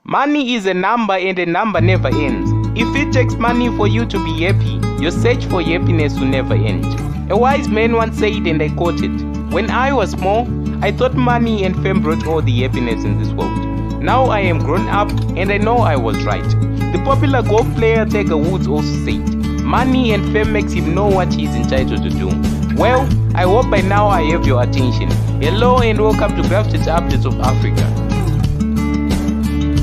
Money is a number and a number never ends. If it takes money for you to be happy, your search for happiness will never end. A wise man once said, and I quote it, "When I was small, I thought money and fame brought all the happiness in this world. Now I am grown up and I know I was right." The popular golf player Tiger Woods also said, "Money and fame makes him know what he is entitled to do." Well, I hope by now I have your attention. Hello and welcome to Grafted Updates of Africa.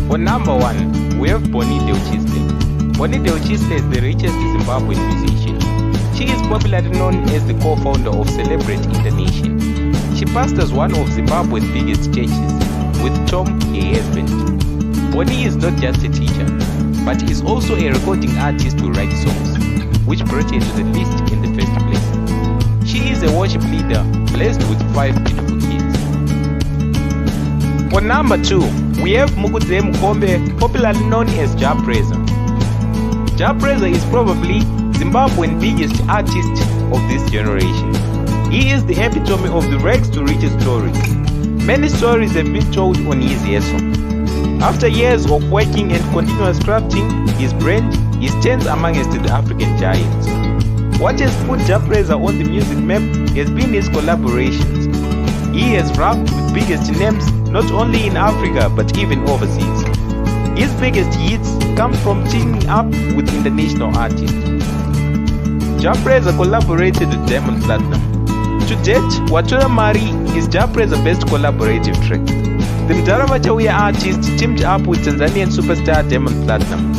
For number 1, we have Bonnie Delchiste. Bonnie Delchiste is the richest Zimbabwean musician. She is popularly known as the co-founder of Celebrate International. She pastors one of Zimbabwe's biggest churches with Tom, her husband. Bonnie is not just a teacher, but is also a recording artist who writes songs, which brought her to the list in the first place. She is a worship leader blessed with 5 beautiful kids. For number 2, we have Mukudze Mukombe, popularly known as Ja Preza. Ja Preza is probably Zimbabwe's biggest artist of this generation. He is the epitome of the rags to riches stories. Many stories have been told on his hustle. After years of working and continuous crafting his brand, he stands amongst the African giants. What has put Ja Preza on the music map has been his collaborations. He has rapped with biggest names not only in Africa but even overseas. His biggest hits come from teaming up with international artists. Ja Preza collaborated with Diamond Platinum. To date, Watura Mari is Ja Preza's best collaborative track. The Mdara Chawia artist teamed up with Tanzanian superstar Diamond Platinum.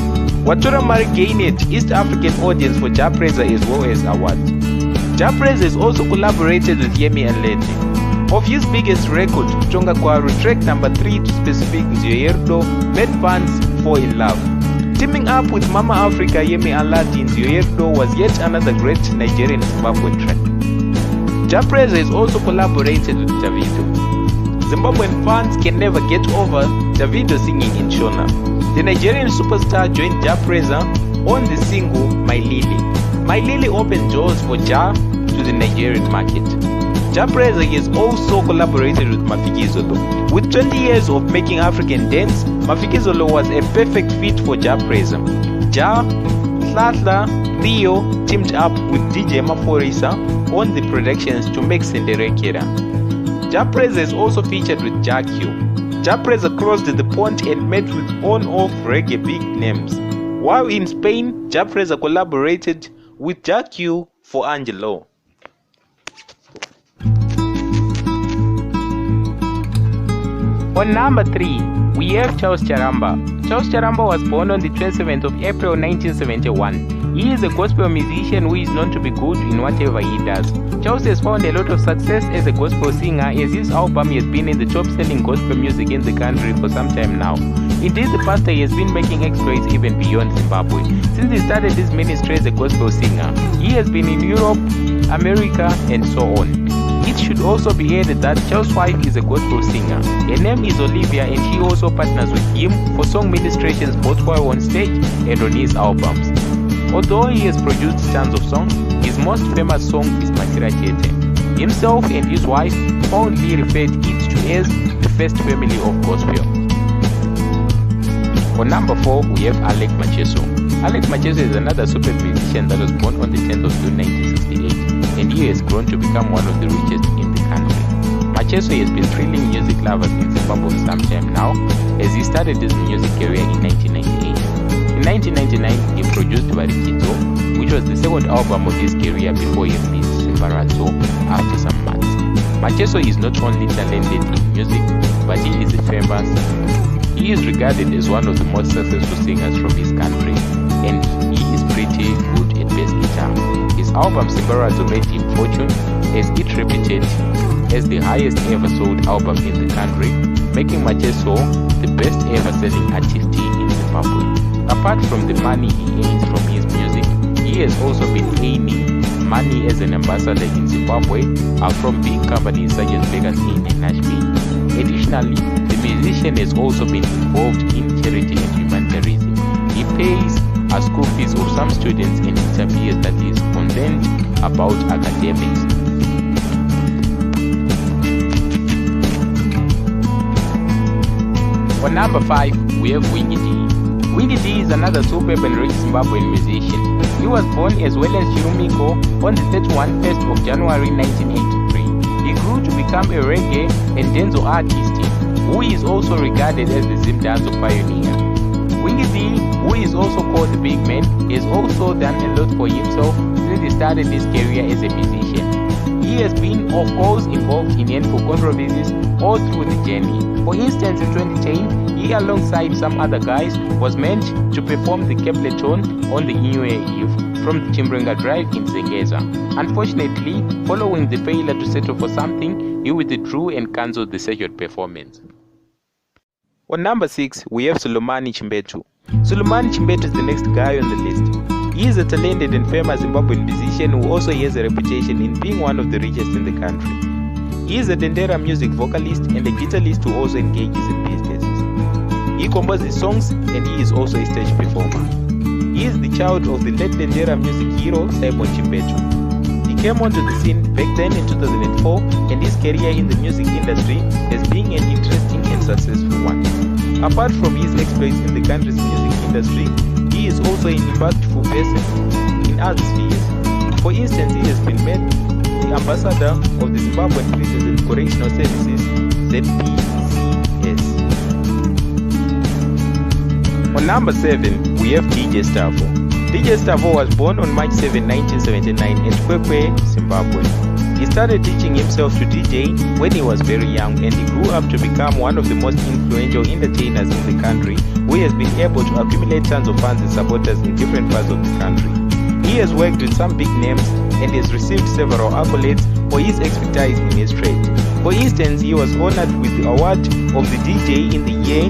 Watura Mari gained East African audience for Ja Preza as well as awards. Ja Preza has also collaborated with Yemi Alade. Of his biggest record, Chonga Kwaru, track number 3 to specific Nzioyerdo, made fans fall in love. Teaming up with Mama Africa Yemi Alade in Nzioyerdo was yet another great Nigerian Zimbabwean track. Ja Preza has also collaborated with Davido. Zimbabwean fans can never get over Davido singing in Shona. The Nigerian superstar joined Ja Preza on the single My Lily. My Lily opened doors for Ja to the Nigerian market. Ja Preza has also collaborated with Mafikizolo. With 20 years of making African dance, Mafikizolo was a perfect fit for Ja Preza. Ja, Hlatla, Theo teamed up with DJ Maforisa on the productions to make Senderekera. Ja Preza is also featured with Ja Q. Ja Preza crossed the pond and met with on-off reggae big names. While in Spain, Ja Preza collaborated with Ja Q for Angelo. On number 3, we have Charles Charamba. Charles Charamba was born on the 27th of April 1971. He is a gospel musician who is known to be good in whatever he does. Charles has found a lot of success as a gospel singer, as his album has been in the top-selling gospel music in the country for some time now. Indeed, the pastor has been making exploits even beyond Zimbabwe. Since he started his ministry as a gospel singer, he has been in Europe, America, and so on. It should also be added that Charles' wife is a gospel singer. Her name is Olivia and she also partners with him for song ministrations both while on stage and on his albums. Although he has produced tons of songs, his most famous song is Matira Chete. Himself and his wife fondly referred it to as the first family of gospel. For number 4, we have Alec Macheso. Alec Macheso is another super musician that was born on the 10th of June 1968. And he has grown to become one of the richest in the country. Macheso has been thrilling music lovers in Zimbabwe for some time now, as he started his music career in 1998. In 1999, he produced Varikito, which was the second album of his career before he released Simbarazo after some months. Macheso is not only talented in music, but he is famous. He is regarded as one of the most successful singers from his country, and he is pretty good at bass guitar. His album Simbarazo made him fortune, as it reputed as the highest ever sold album in the country, making Macheso the best ever selling artist in Zimbabwe. Apart from the money he earns from his music, he has also been earning money as an ambassador in Zimbabwe from big companies such as Vegas Inn and Nashville. Additionally, the musician has also been involved in charity and humanitarianism. He pays school fees of some students and it appears that he is concerned about academics. On number 5, we have Wingy D. Wingy D is another superb and rich Zimbabwean musician. He was born as well as Chirumiko on the 31st of January 1983. He grew to become a reggae and dancehall artist who is also regarded as the Zim dancehall pioneer. Wingy D, who is also called the Big Man, has also done a lot for himself since he started his career as a musician. He has been, of course, involved in handful controversies all through the journey. For instance, in 2010, he alongside some other guys was meant to perform the Kepleton on the New Year Eve from the Chimbrenga Drive in Zengeza. Unfortunately, following the failure to settle for something, he withdrew and cancelled the scheduled performance. On number 6, we have Sulumani Chimbetu. Sulumani Chimbetu is the next guy on the list. He is a talented and famous Zimbabwean musician who also has a reputation in being one of the richest in the country. He is a Dendera music vocalist and a guitarist who also engages in businesses. He composes songs and he is also a stage performer. He is the child of the late Dendera music hero Simon Chimbetu. He came onto the scene back then in 2004 and his career in the music industry has been an interesting and successful one. Apart from his exploits in the country's music industry, he is also an impactful person in other spheres. For instance, he has been made the ambassador of the Zimbabwean Prisons and Correctional Services, ZPCS. On number 7, we have DJ Stavo. DJ Stavo was born on March 7, 1979 at Kwekwe, Zimbabwe. He started teaching himself to DJ when he was very young and he grew up to become one of the most influential entertainers in the country who has been able to accumulate tons of fans and supporters in different parts of the country. He has worked with some big names and has received several accolades for his expertise in his trade. For instance, he was honored with the award of the DJ in the year.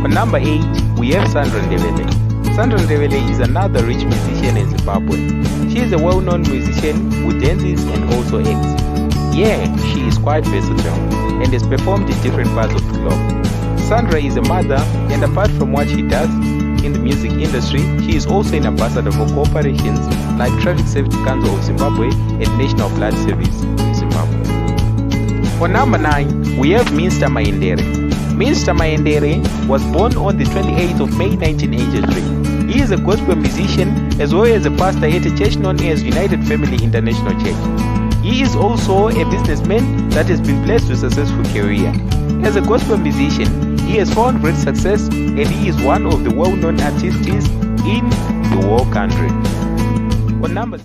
On number 8, we have Sandra Ndebele. Sandra Ndebele is another rich musician in Zimbabwe. She is a well-known musician who dances and also acts. Yeah, she is quite versatile and has performed in different parts of the globe. Sandra is a mother, and apart from what she does in the music industry, she is also an ambassador for corporations like Traffic Safety Council of Zimbabwe and National Blood Service in Zimbabwe. On number 9, we have Mr. Maendere. Mr. Maendere was born on the 28th of May 1983. He is a gospel musician as well as a pastor at a church known as United Family International Church. He is also a businessman that has been blessed with a successful career. As a gospel musician, he has found great success and he is one of the well-known artists in the whole country. On number